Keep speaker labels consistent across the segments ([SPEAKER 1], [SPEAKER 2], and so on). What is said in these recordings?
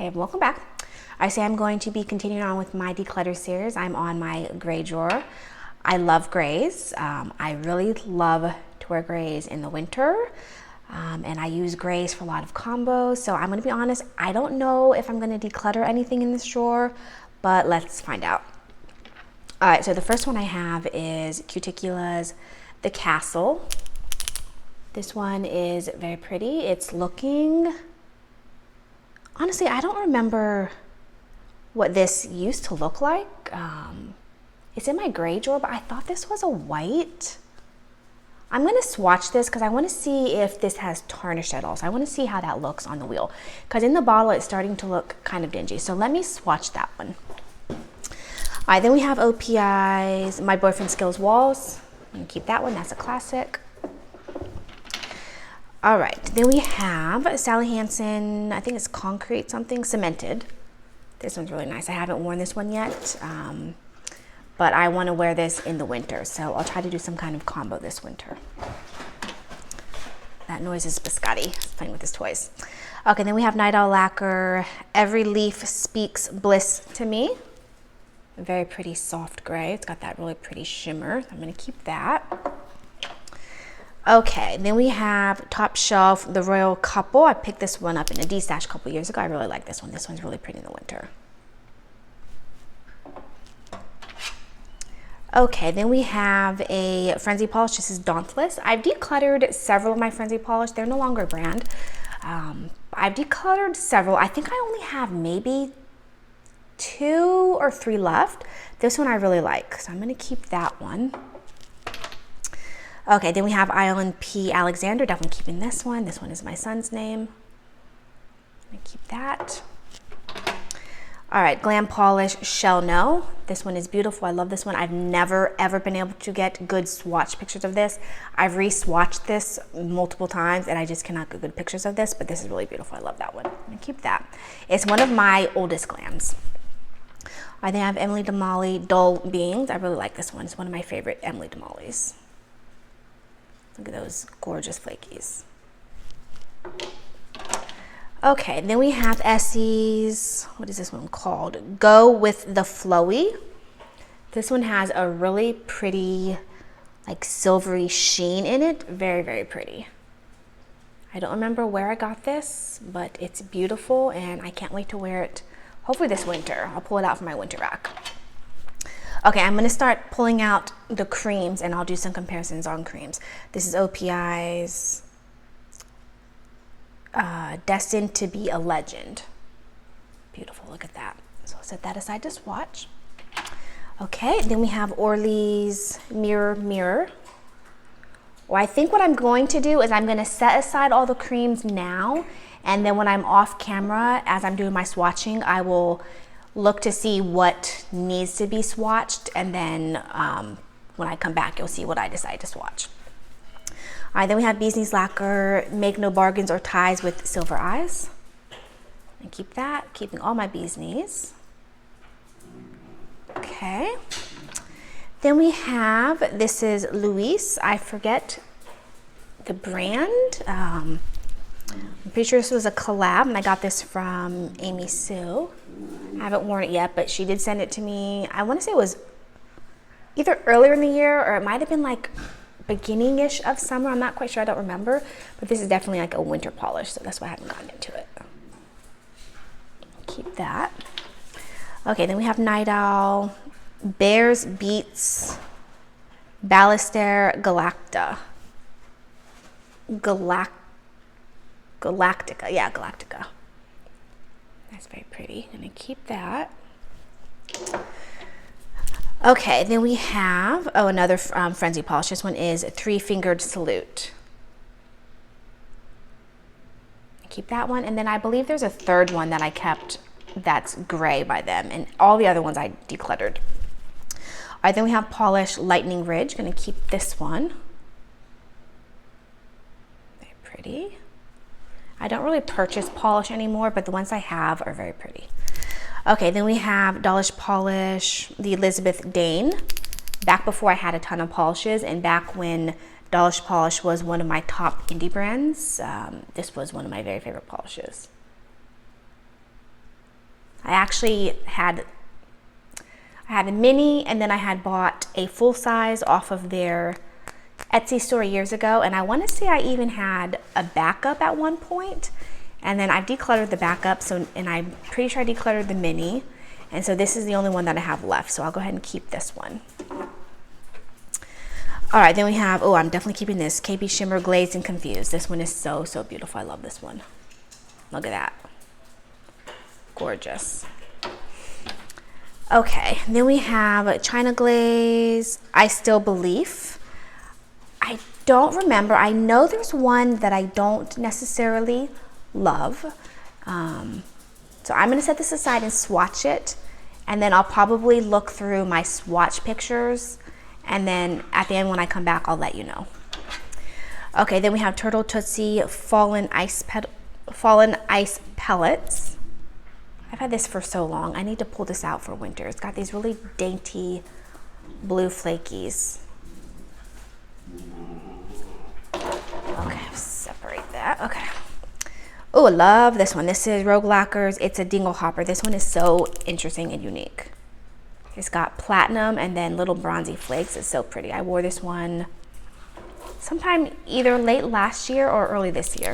[SPEAKER 1] Hey, welcome back. I say I'm going to be continuing on with my declutter series. I'm on my gray drawer. I love grays. I really love to wear grays in the winter. And I use grays for a lot of combos. So I'm gonna be honest, I don't know if I'm gonna declutter anything in this drawer, but let's find out. All right, so the first one I have is Cuticula's The Castle. This one is very pretty. It's looking, honestly, I don't remember what this used to look like. It's in my gray drawer, but I thought this was a white. I'm gonna swatch this because I wanna see if this has tarnish at all. So I wanna see how that looks on the wheel. Because in the bottle, it's starting to look kind of dingy. So let me swatch that one. All right, then we have OPI's My Boyfriend Skills Walls. I'm gonna keep that one, that's a classic. All right, then we have Sally Hansen, I think it's Concrete something, Cemented. This one's really nice. I haven't worn this one yet, but I want to wear this in the winter, so I'll try to do some kind of combo this winter. That noise is Biscotti. He's playing with his toys. Okay, then we have Night Owl Lacquer, Every Leaf Speaks Bliss to Me. A very pretty soft gray. It's got that really pretty shimmer. I'm going to keep that. Okay, then we have Top Shelf, The Royal Couple. I picked this one up in a D-stash a couple years ago. I really like this one. This one's really pretty in the winter. Okay, then we have a Frenzy Polish. This is Dauntless. I've decluttered several of my Frenzy Polish. They're no longer a brand. I've decluttered several. I think I only have maybe 2 or 3 left. This one I really like, so I'm gonna keep that one. Okay, then we have Island P. Alexander, definitely keeping this one. This one is my son's name. I'm gonna keep that. All right, Glam Polish Shell No. This one is beautiful, I love this one. I've never ever been able to get good swatch pictures of this. I've re-swatched this multiple times and I just cannot get good pictures of this, but this is really beautiful, I love that one. I'm gonna keep that. It's one of my oldest glams. I then have Emily DeMolly Dull Beans. I really like this one, it's one of my favorite Emily DeMolly's. Look at those gorgeous flakies. Okay, then we have Essie's, what is this one called? Go With the Flowy. This one has a really pretty, like silvery sheen in it. Very, very pretty. I don't remember where I got this, but it's beautiful and I can't wait to wear it, hopefully this winter. I'll pull it out for my winter rack. Okay, I'm gonna start pulling out the creams and I'll do some comparisons on creams. This is OPI's Destined to Be a Legend. Beautiful, look at that. So I'll set that aside to swatch. Okay, then we have Orly's Mirror Mirror. Well, I think what I'm going to do is I'm gonna set aside all the creams now, and then when I'm off camera, as I'm doing my swatching, I will look to see what needs to be swatched, and then when I come back, you'll see what I decide to swatch. All right, then we have Bee's Knees Lacquer, Make No Bargains or Ties with Silver Eyes. And keep that, keeping all my Bee's Knees. Okay. Then we have, this is Luis, I forget the brand. I'm pretty sure this was a collab, and I got this from Amy Sue. I haven't worn it yet, but she did send it to me. I want to say it was either earlier in the year or it might have been like beginning-ish of summer. I'm not quite sure, I don't remember, but this is definitely like a winter polish, so that's why I haven't gotten into it. Keep that. Okay, then we have Night Owl, Bears Beats, Ballester Galactica. Galactica, yeah, Galactica. That's very pretty. Gonna keep that. Okay, then we have, oh, another Frenzy Polish. This one is Three Fingered Salute. Keep that one. And then I believe there's a third one that I kept that's gray by them, and all the other ones I decluttered. All right, then we have Polish Lightning Ridge. Gonna keep this one. Very pretty. I don't really purchase polish anymore, but the ones I have are very pretty. Okay, then we have Dolish Polish, the Elizabeth Dane. Back before I had a ton of polishes, and back when Dolish Polish was one of my top indie brands, this was one of my very favorite polishes. I actually had a mini, and then I had bought a full size off of their Etsy store years ago, and I want to say I even had a backup at one point, and then I decluttered the backup, and I'm pretty sure I decluttered the mini, and so this is the only one that I have left, so I'll go ahead and keep this one. All right, then we have, oh, I'm definitely keeping this KB Shimmer Glazed and Confused. This one is so beautiful. I love this one. Look at that. Gorgeous. Okay, then we have China Glaze, I Still Believe. I don't remember. I know there's one that I don't necessarily love. So I'm going to set this aside and swatch it, and then I'll probably look through my swatch pictures, and then at the end when I come back, I'll let you know. Okay, then we have Turtle Tootsie Fallen Ice Pellets. I've had this for so long. I need to pull this out for winter. It's got these really dainty blue flakies. Okay, separate that. Okay. Oh, I love this one. This is Rogue Lacquer's It's a Dingle Hopper. This one is so interesting and unique. It's got platinum and then little bronzy flakes. It's so pretty. I wore this one sometime either late last year or early this year.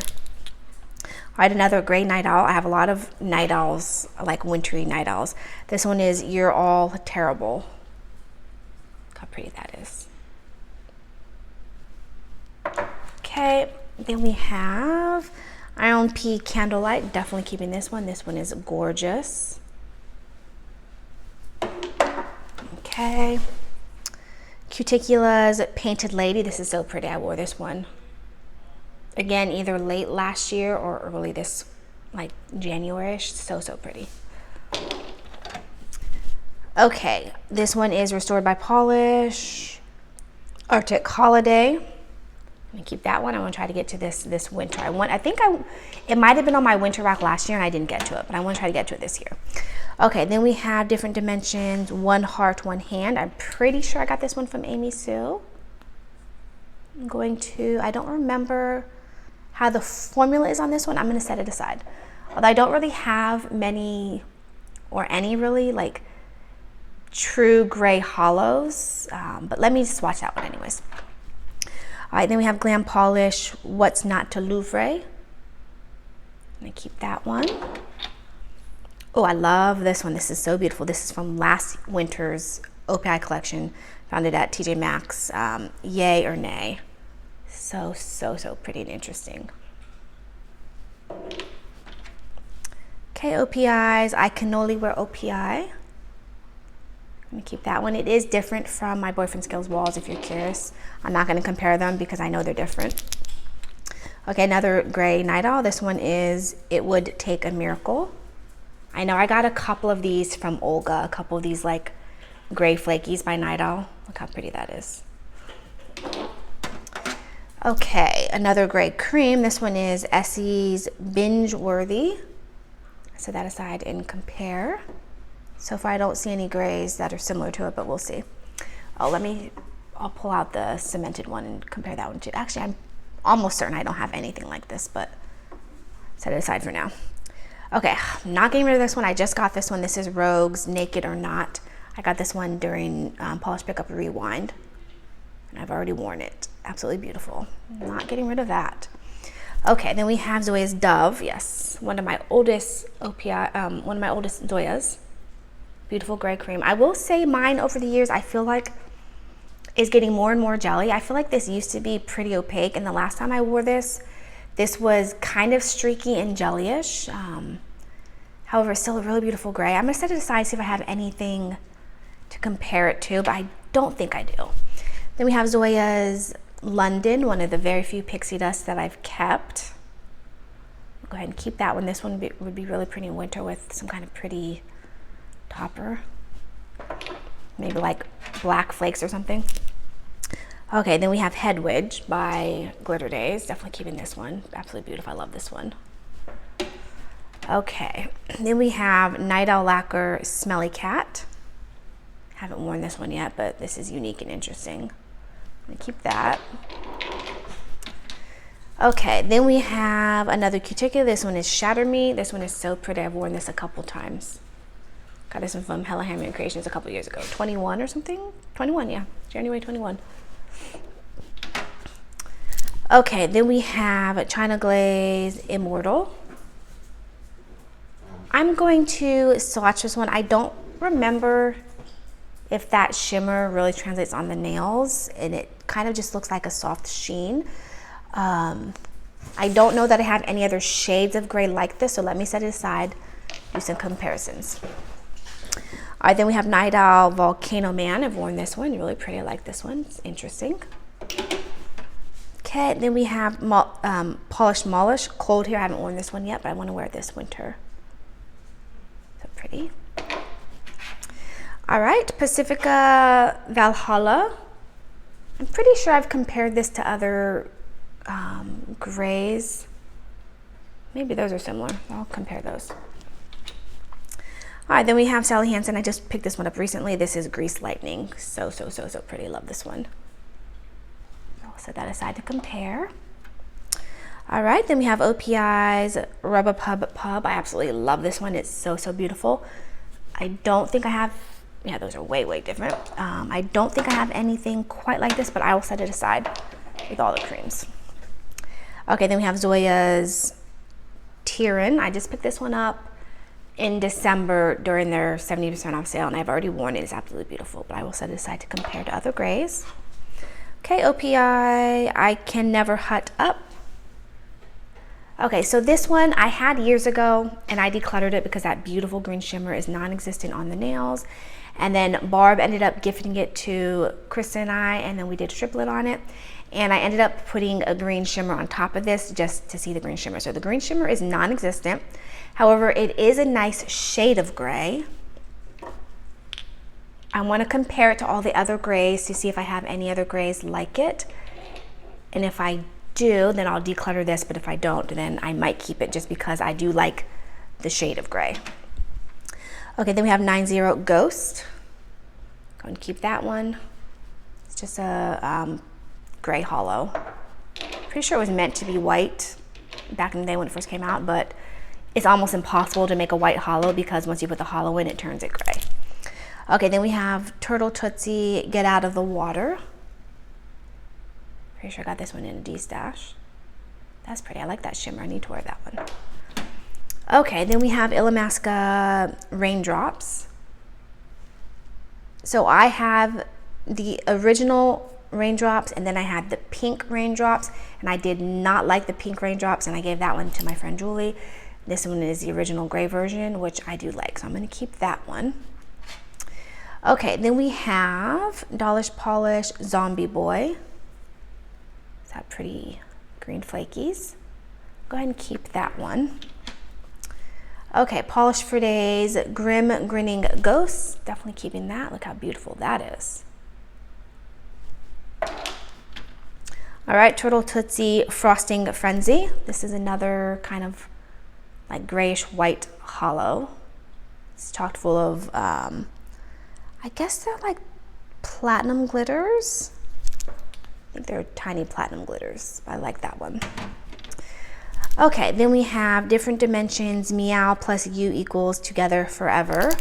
[SPEAKER 1] All right, another gray night owl. I have a lot of night owls, like wintry night owls. This one is You're All Terrible. Look how pretty that is. Okay, then we have Iron Pea Candlelight. Definitely keeping this one. This one is gorgeous. Okay. Cuticula's Painted Lady. This is so pretty. I wore this one. Again, either late last year or early this, like January-ish. So pretty. Okay, this one is Restored by Polish. Arctic Holiday. I'm gonna keep that one. I want to try to get to this winter. It might have been on my winter rack last year and I didn't get to it, but I want to try to get to it this year. Okay, then we have Different Dimensions, One Heart, One Hand. I'm pretty sure I got this one from Amy Sue. I don't remember how the formula is on this one. I'm gonna set it aside. Although I don't really have many or any really like true gray hollows, but let me swatch that one anyways. All right, then we have Glam Polish, What's Not to Louvre. I'm gonna keep that one. Oh, I love this one. This is so beautiful. This is from last winter's OPI collection. Found it at TJ Maxx. Yay or nay. So pretty and interesting. Okay, OPIs. I Can Only Wear OPI. I'm gonna keep that one. It is different from my Boyfriend Skills walls, if you're curious. I'm not gonna compare them because I know they're different. Okay, another gray night owl. This one is It Would Take a Miracle. I know I got a couple of these from Olga, a couple of these like gray flakies by Night Owl. Look how pretty that is. Okay, another gray cream. This one is Essie's Binge Worthy. Set that aside and compare. So far I don't see any grays that are similar to it, but we'll see. I'll pull out the cemented one and compare that one too. Actually, I'm almost certain I don't have anything like this, but set it aside for now. Okay, I'm not getting rid of this one. I just got this one. This is Rogue's Naked or Not. I got this one during Polish Pickup Rewind, and I've already worn it. Absolutely beautiful. Not getting rid of that. Okay, then we have Zoya's Dove. Yes, one of my oldest Zoyas. Beautiful gray cream. I will say mine over the years, I feel like is getting more and more jelly. I feel like this used to be pretty opaque, and the last time I wore this was kind of streaky and jellyish. However, still a really beautiful gray. I'm gonna set it aside, see if I have anything to compare it to, but I don't think I do. Then we have Zoya's London, one of the very few pixie dusts that I've kept. I'll go ahead and keep that one. This one would be really pretty in winter with some kind of pretty topper. Maybe like black flakes or something. Okay, then we have Head Wedge by Glitter Days. Definitely keeping this one. Absolutely beautiful. I love this one. Okay, then we have Night Owl Lacquer Smelly Cat. Haven't worn this one yet, but this is unique and interesting. I'm gonna keep that. Okay, then we have another Cuticula. This one is Shatter Me. This one is so pretty. I've worn this a couple times. Got this one from Hella Handmade Creations a couple years ago. 21 or something? 21, yeah. January 21. Okay, then we have China Glaze Immortal. I'm going to swatch this one. I don't remember if that shimmer really translates on the nails, and it kind of just looks like a soft sheen. I don't know that I have any other shades of gray like this, so let me set it aside, do some comparisons. All right, then we have Night Owl Volcano Man. I've worn this one, really pretty. I like this one, it's interesting. Okay, then we have Polished Molish Cold Here. I haven't worn this one yet, but I want to wear it this winter. So pretty. All right, Pacifica Valhalla. I'm pretty sure I've compared this to other grays. Maybe those are similar. I'll compare those. All right, then we have Sally Hansen. I just picked this one up recently. This is Grease Lightning. So pretty. Love this one. I'll set that aside to compare. All right, then we have OPI's Rubber Pub. I absolutely love this one. It's so beautiful. I don't think I have, yeah, those are way different. I don't think I have anything quite like this, but I will set it aside with all the creams. Okay, then we have Zoya's Tyran. I just picked this one up in December during their 70% off sale, and I've already worn it. It's absolutely beautiful, but I will set it aside to compare to other grays. Okay, OPI, I Can Never Hut Up. Okay, so this one I had years ago, and I decluttered it because that beautiful green shimmer is non-existent on the nails. And then Barb ended up gifting it to Krista and I, and then we did a triplet on it. And I ended up putting a green shimmer on top of this just to see the green shimmer. So the green shimmer is non-existent. However, it is a nice shade of gray. I want to compare it to all the other grays to see if I have any other grays like it. And if I do, then I'll declutter this, but if I don't, then I might keep it just because I do like the shade of gray. Okay, then we have 90 Ghost. Going to keep that one. It's just a gray hollow. Pretty sure it was meant to be white back in the day when it first came out, but it's almost impossible to make a white hollow because once you put the hollow in, it turns it gray. Okay, then we have Turtle Tootsie Get Out of the Water. Pretty sure I got this one in a D-stash. That's pretty. I like that shimmer. I need to wear that one. Okay, then we have Illamasqua Raindrops. So I have the original raindrops, and then I had the pink raindrops, and I did not like the pink raindrops, and I gave that one to my friend Julie. This one is the original gray version, which I do like, so I'm going to keep that one. Okay, then we have Dollish Polish Zombie Boy. Is that pretty green flakies? Go ahead and keep that one. Okay, Polish for Days Grim Grinning Ghosts. Definitely keeping that. Look how beautiful that is. All right, Turtle Tootsie Frosting Frenzy. This is another kind of like grayish white hollow. It's chock full of, I guess they're like platinum glitters. I think they're tiny platinum glitters. I like that one. Okay, then we have Different Dimensions Meow plus You equals Together Forever.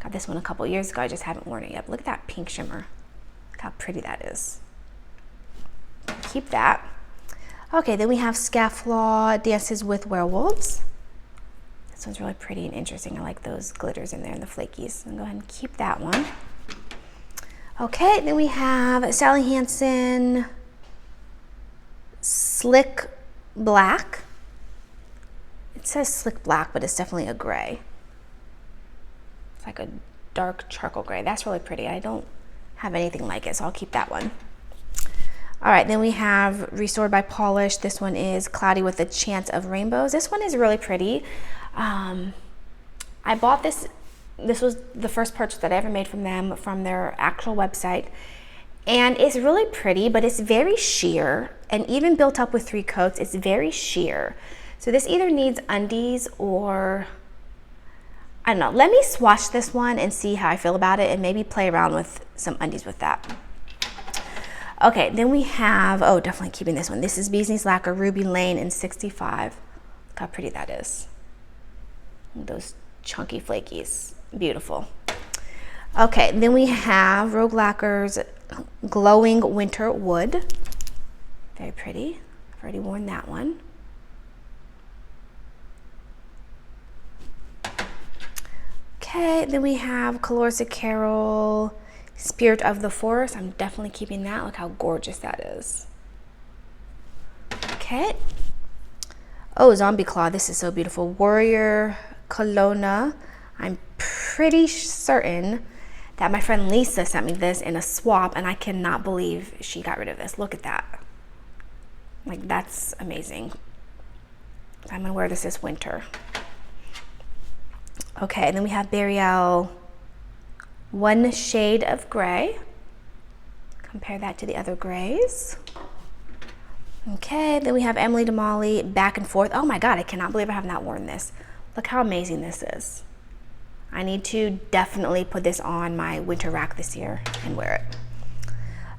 [SPEAKER 1] Got this one a couple years ago. I just haven't worn it yet. But look at that pink shimmer. Look how pretty that is. Keep that. Okay, then we have Scafflaw Dances with Werewolves. This one's really pretty and interesting. I like those glitters in there and the flakies. I'm gonna go ahead and keep that one. Okay, then we have Sally Hansen Slick Black. It says Slick Black, but it's definitely a gray. It's like a dark charcoal gray. That's really pretty. I don't have anything like it, so I'll keep that one. All right, then we have Restored by Polish. This one is Cloudy with a Chance of Rainbows. This one is really pretty. I bought this. This was the first purchase that I ever made from them, from their actual website. And it's really pretty, but it's very sheer. And even built up with 3 coats, it's very sheer. So this either needs undies or, I don't know. Let me swatch this one and see how I feel about it and maybe play around with some undies with that. Okay, then we have, oh, definitely keeping this one. This is Bee's Knees Lacquer Ruby Lane in 65. Look how pretty that is. Those chunky flakies. beautiful. Okay, then we have Rogue Lacquer's Glowing Winter Wood. Very pretty. I've already worn that one. Okay, then we have Calorza Carol Spirit of the Forest. I'm definitely keeping that. Look how gorgeous that is. Okay. Oh, Zombie Claw. This is so beautiful. Warrior Kelowna. I'm pretty certain that my friend Lisa sent me this in a swap, and I cannot believe she got rid of this. Look at that. Like, that's amazing. I'm gonna wear this winter. Okay, and then we have Burial One Shade of Gray. Compare that to the other grays. Okay, then we have Emily Damali Back and Forth. Oh my God, I cannot believe I have not worn this. Look how amazing this is. I need to definitely put this on my winter rack this year and wear it.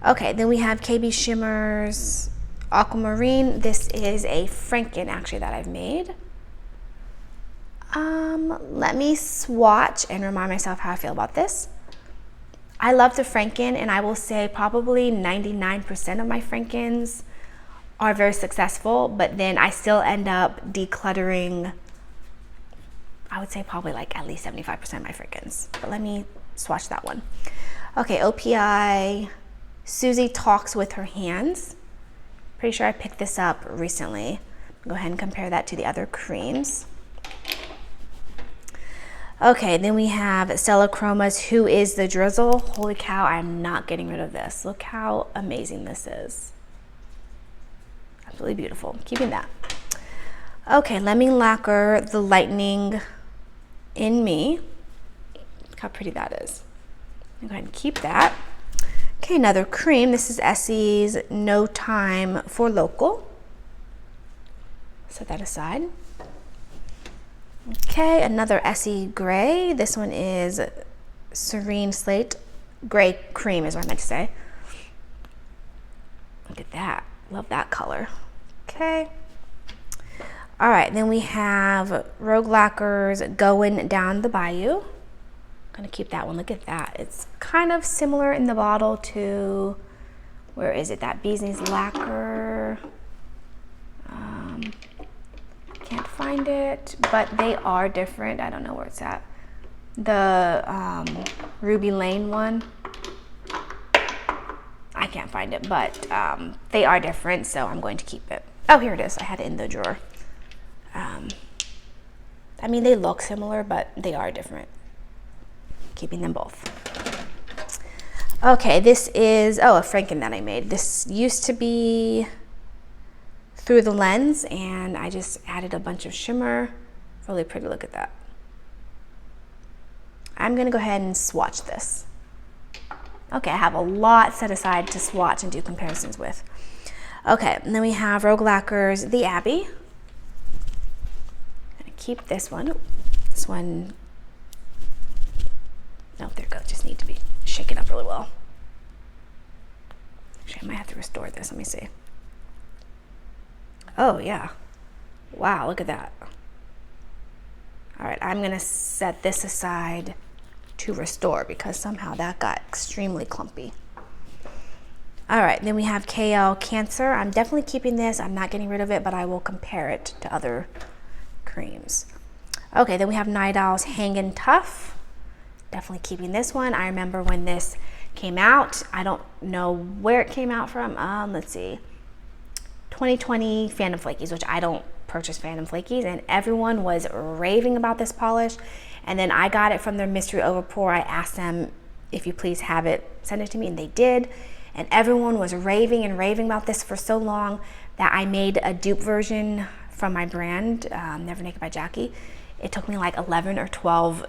[SPEAKER 1] Okay, then we have KB Shimmers Aquamarine. This is a Franken actually that I've made. Let me swatch and remind myself how I feel about this. I love the Franken, and I will say probably 99% of my Frankens are very successful, but then I still end up decluttering, I would say probably like at least 75% of my Frankens. But let me swatch that one. Okay, OPI Susie Talks with Her Hands. Pretty sure I picked this up recently. Go ahead and compare that to the other creams. Okay, then we have Stella Chroma's Who is the Drizzle. Holy cow, I'm not getting rid of this. Look how amazing this is. Absolutely beautiful. Keeping that. Okay, Lemming Lacquer The Lightning in Me. Look how pretty that is. I'm going to go ahead and keep that. Okay, another cream. This is Essie's No Time for Local. Set that aside. Okay, another Essie Gray. This one is Serene Slate Gray Cream is what I meant to say. Look at that. Love that color. Okay. All right, then we have Rogue Lacquer's Going Down the Bayou. I'm gonna keep that one. Look at that. It's kind of similar in the bottle to, where is it? That Bee's Knees Lacquer. Can't find it, but they are different. I don't know where it's at. The Ruby Lane one. I can't find it, but they are different, so I'm going to keep it. Oh, here it is. I had it in the drawer. I mean, they look similar, but they are different. Keeping them both. Okay, this is, oh, a Franken that I made. This used to be Through the Lens, and I just added a bunch of shimmer. Really pretty. Look at that. I'm gonna go ahead and swatch this. Okay, I have a lot set aside to swatch and do comparisons with. Okay, and then we have Rogue Lacquer's The Abbey. I'm gonna keep this one. This one, oh, there it goes. Just need to be shaken up really well. Actually, I might have to restore this. Let me see. Oh yeah, wow, look at that. All right, I'm gonna set this aside to restore because somehow that got extremely clumpy. All right, then we have KL Cancer. I'm definitely keeping this. I'm not getting rid of it, but I will compare it to other creams. Okay, then we have Night Owl's Hangin' Tough. Definitely keeping this one. I remember when this came out. I don't know where it came out from. Let's see. 2020 Phantom Flakies, which I don't purchase Phantom Flakies, and everyone was raving about this polish. And then I got it from their mystery overpour. I asked them, if you please have it, send it to me, and they did. And everyone was raving and raving about this for so long that I made a dupe version from my brand, Never Naked by Jackie. It took me like 11 or 12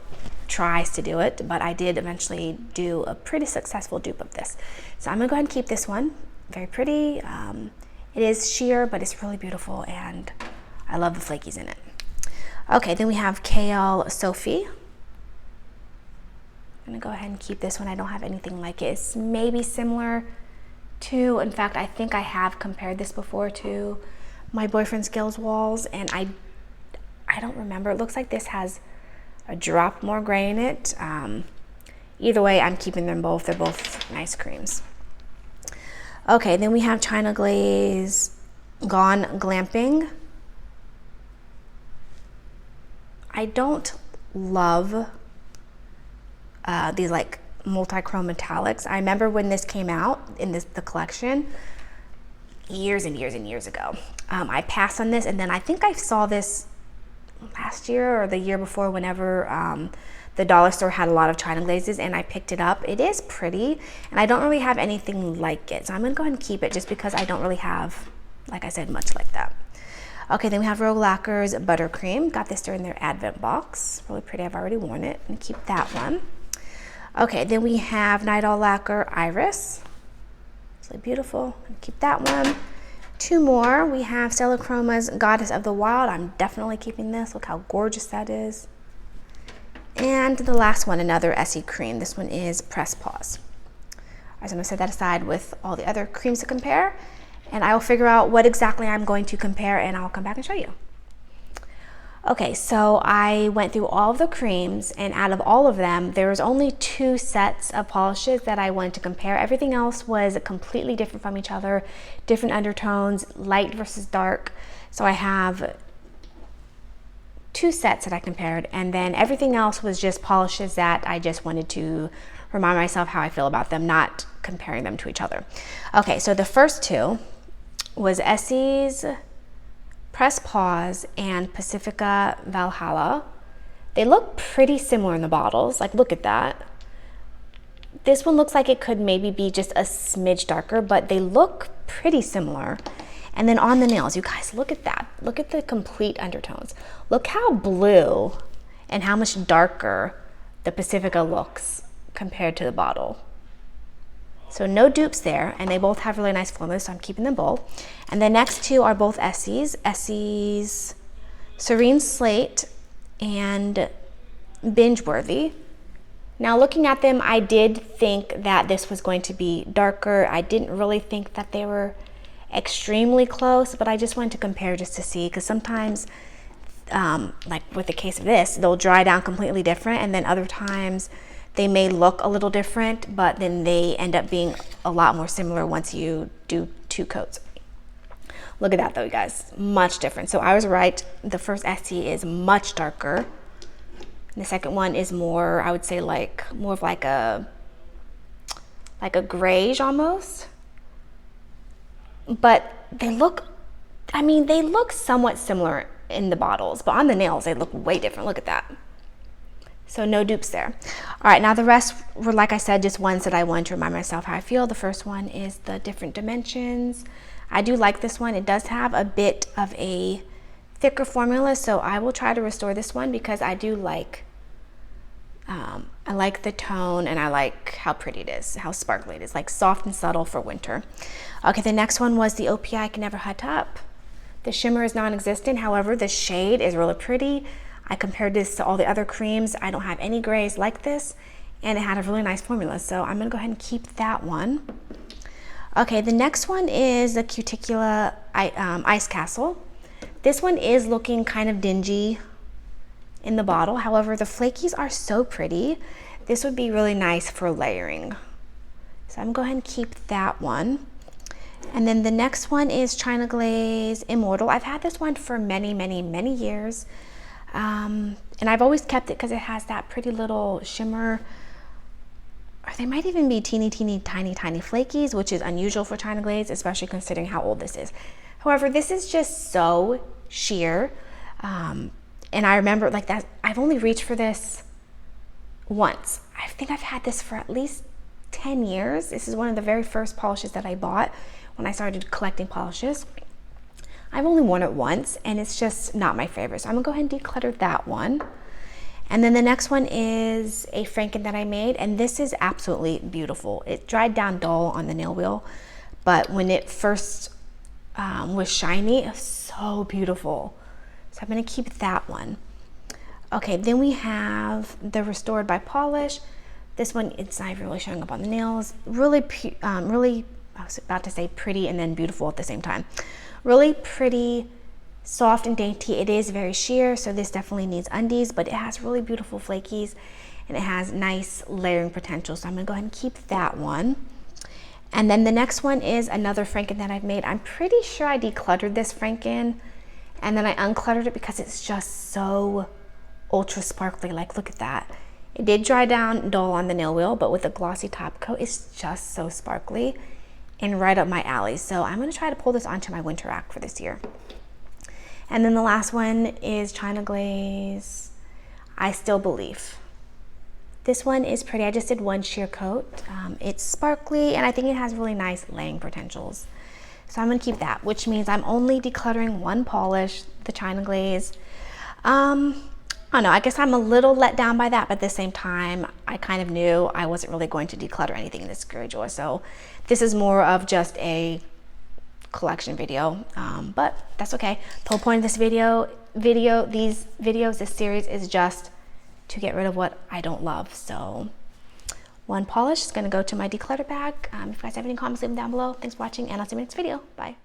[SPEAKER 1] tries to do it, but I did eventually do a pretty successful dupe of this. So I'm gonna go ahead and keep this one. Very pretty. It is sheer, but it's really beautiful, and I love the flakies in it. Okay, then we have KL Sophie. I'm gonna go ahead and keep this one. I don't have anything like it. It's maybe similar to, in fact, I think I have compared this before to my boyfriend's Gills Walls, and I don't remember. It looks like this has a drop more gray in it. Either way, I'm keeping them both. They're both nice creams. Okay, then we have China Glaze Gone Glamping. I don't love these like multi-chrome metallics. I remember when this came out in the collection years and years and years ago. I passed on this, and then I think I saw this last year or the year before whenever the dollar store had a lot of China glazes, and I picked it up. It is pretty, and I don't really have anything like it, so I'm gonna go ahead and keep it just because I don't really have, like I said, much like that. Okay, then we have Rogue Lacquer's Buttercream. Got this during their Advent box. Really pretty. I've already worn it, and keep that one. Okay, then we have Night All Lacquer Iris. It's really beautiful. And keep that one. Two more. We have Stella Chroma's Goddess of the Wild. I'm definitely keeping this. Look how gorgeous that is. And the last one, another Essie cream. This one is Press Pause. All right, so I'm gonna set that aside with all the other creams to compare, and I will figure out what exactly I'm going to compare, and I'll come back and show you. Okay, so I went through all of the creams, and out of all of them, there was only 2 sets of polishes that I wanted to compare. Everything else was completely different from each other, different undertones, light versus dark. So I have 2 sets that I compared, and then everything else was just polishes that I just wanted to remind myself how I feel about them, not comparing them to each other. Okay, so the first 2 was Essie's Press Pause and Pacifica Valhalla. They look pretty similar in the bottles. Like, look at that. This one looks like it could maybe be just a smidge darker, but they look pretty similar. And then on the nails, you guys, look at that. Look at the complete undertones. Look how blue and how much darker the Pacifica looks compared to the bottle. So no dupes there, and they both have really nice formulas, so I'm keeping them both. And the next 2 are both Essie's. Essie's Serene Slate and Binge Worthy. Now looking at them, I did think that this was going to be darker. I didn't really think that they were extremely close, but I just wanted to compare just to see, because sometimes like with the case of this, they'll dry down completely different, and then other times they may look a little different, but then they end up being a lot more similar once you do 2 coats. Look at that though, you guys, much different. So I was right, the first Essie is much darker, and the second one is more, I would say, like more of like a grayish almost. But they look, I mean, they look somewhat similar in the bottles, but on the nails, they look way different. Look at that. So no dupes there. All right, now the rest were, like I said, just ones that I wanted to remind myself how I feel. The first one is the Different Dimensions. I do like this one. It does have a bit of a thicker formula, so I will try to restore this one because I do like, I like the tone, and I like how pretty it is, how sparkly it is, like soft and subtle for winter. Okay, the next one was the OPI Can Never Hut Up. The shimmer is non-existent, however, the shade is really pretty. I compared this to all the other creams. I don't have any grays like this, and it had a really nice formula, so I'm gonna go ahead and keep that one. Okay, the next one is the Cuticula Ice Castle. This one is looking kind of dingy in the bottle. However, the flakies are so pretty. This would be really nice for layering. So I'm gonna go ahead and keep that one. And then the next one is China Glaze Immortal. I've had this one for many, many, many years. And I've always kept it because it has that pretty little shimmer, or they might even be teeny, teeny, tiny, tiny flakies, which is unusual for China Glaze, especially considering how old this is. However, this is just so sheer. And I remember like that, I've only reached for this once. I think I've had this for at least 10 years. This is one of the very first polishes that I bought when I started collecting polishes. I've only worn it once, and it's just not my favorite. So I'm gonna go ahead and declutter that one. And then the next one is a Franken that I made, and this is absolutely beautiful. It dried down dull on the nail wheel, but when it first was shiny, it was so beautiful. So I'm gonna keep that one. Okay, then we have the Restored by Polish. This one, it's not really showing up on the nails. Really, I was about to say pretty and then beautiful at the same time. Really pretty soft and dainty. It is very sheer, so this definitely needs undies, but it has really beautiful flakies and it has nice layering potential. So I'm gonna go ahead and keep that one. And then the next one is another Franken that I've made. I'm pretty sure I decluttered this Franken and then I uncluttered it because it's just so ultra sparkly. Like, look at that. It did dry down dull on the nail wheel, but with a glossy top coat, it's just so sparkly and right up my alley. So I'm gonna try to pull this onto my winter rack for this year. And then the last one is China Glaze, I Still Believe. This one is pretty. I just did one sheer coat. It's sparkly and I think it has really nice laying potentials. So I'm gonna keep that, which means I'm only decluttering one polish, the China Glaze. I don't know, I guess I'm a little let down by that, but at the same time, I kind of knew I wasn't really going to declutter anything in this Grey Drawer. So this is more of just a collection video, but that's okay. The whole point of this this series is just to get rid of what I don't love. So one polish is going to go to my declutter bag. If you guys have any comments, leave them down below. Thanks for watching, and I'll see you in the next video. Bye.